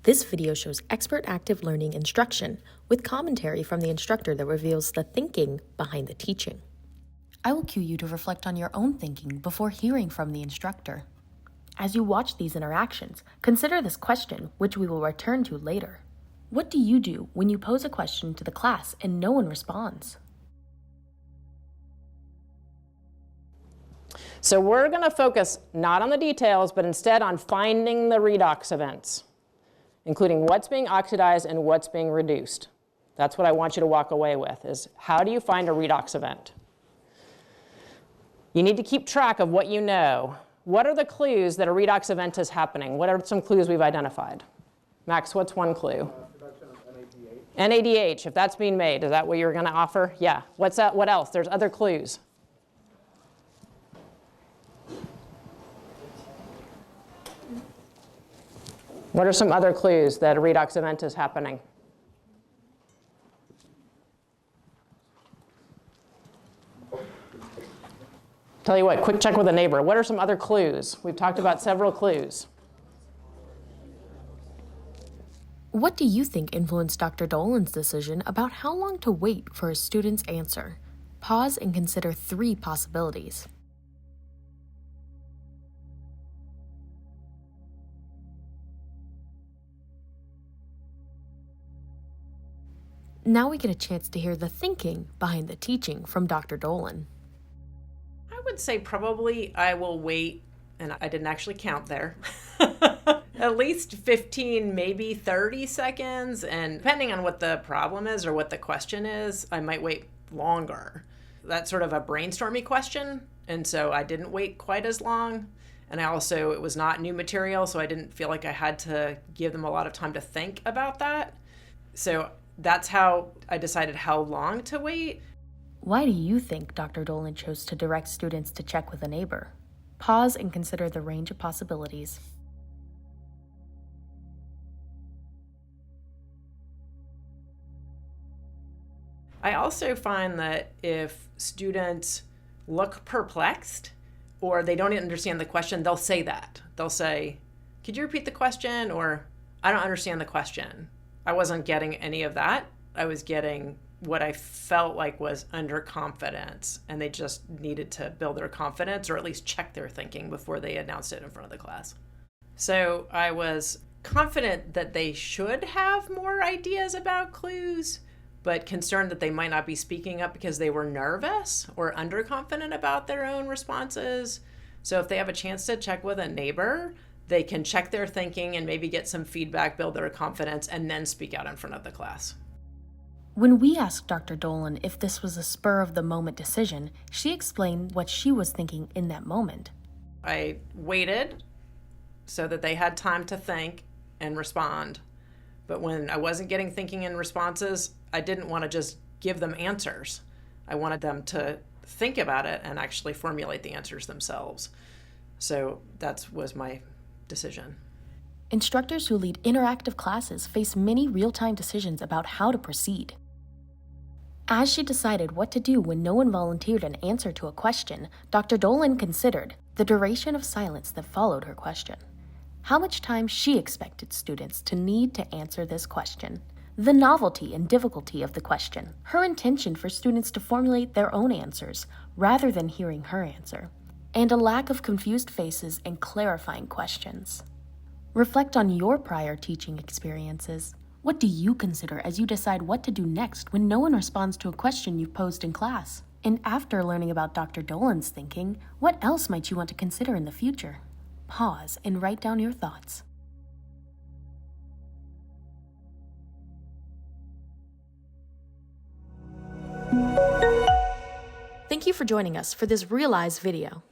This video shows expert active learning instruction with commentary from the instructor that reveals the thinking behind the teaching. I will cue you to reflect on your own thinking before hearing from the instructor. As you watch these interactions, consider this question, which we will return to later. What do you do when you pose a question to the class and no one responds? So we're going to focus not on the details, but instead on finding the redox events, including what's being oxidized and what's being reduced. That's what I want you to walk away with, is how do you find a redox event? You need to keep track of what you know. What are the clues that a redox event is happening? What are some clues we've identified? Max, what's one clue? Production of NADH. NADH, if that's being made, is that what you're going to offer? Yeah. What's that? What else? There's other clues. What are some other clues that a redox event is happening? Tell you what, quick check with a neighbor. What are some other clues? We've talked about several clues. What do you think influenced Dr. Dolan's decision about how long to wait for a student's answer? Pause and consider 3 possibilities. Now we get a chance to hear the thinking behind the teaching from Dr. Dolan. I would say probably I will wait, and I didn't actually count there, at least 15, maybe 30 seconds. And depending on what the problem is or what the question is, I might wait longer. That's sort of a brainstormy question, and so I didn't wait quite as long. And it was not new material, so I didn't feel like I had to give them a lot of time to think about that. So that's how I decided how long to wait. Why do you think Dr. Dolan chose to direct students to check with a neighbor? Pause and consider the range of possibilities. I also find that if students look perplexed or they don't understand the question, they'll say that. They'll say, "Could you repeat the question?" Or, "I don't understand the question." I wasn't getting any of that. I was getting what I felt like was underconfidence, and they just needed to build their confidence or at least check their thinking before they announced it in front of the class. So I was confident that they should have more ideas about clues, but concerned that they might not be speaking up because they were nervous or underconfident about their own responses. So if they have a chance to check with a neighbor, they can check their thinking and maybe get some feedback, build their confidence, and then speak out in front of the class. When we asked Dr. Dolan if this was a spur-of-the-moment decision, she explained what she was thinking in that moment. I waited so that they had time to think and respond. But when I wasn't getting thinking and responses, I didn't want to just give them answers. I wanted them to think about it and actually formulate the answers themselves. So that was my decision. Instructors who lead interactive classes face many real-time decisions about how to proceed. As she decided what to do when no one volunteered an answer to a question, Dr. Dolan considered the duration of silence that followed her question, how much time she expected students to need to answer this question, the novelty and difficulty of the question, her intention for students to formulate their own answers rather than hearing her answer, and a lack of confused faces and clarifying questions. Reflect on your prior teaching experiences. What do you consider as you decide what to do next when no one responds to a question you've posed in class? And after learning about Dr. Dolan's thinking, what else might you want to consider in the future? Pause and write down your thoughts. Thank you for joining us for this Realize video.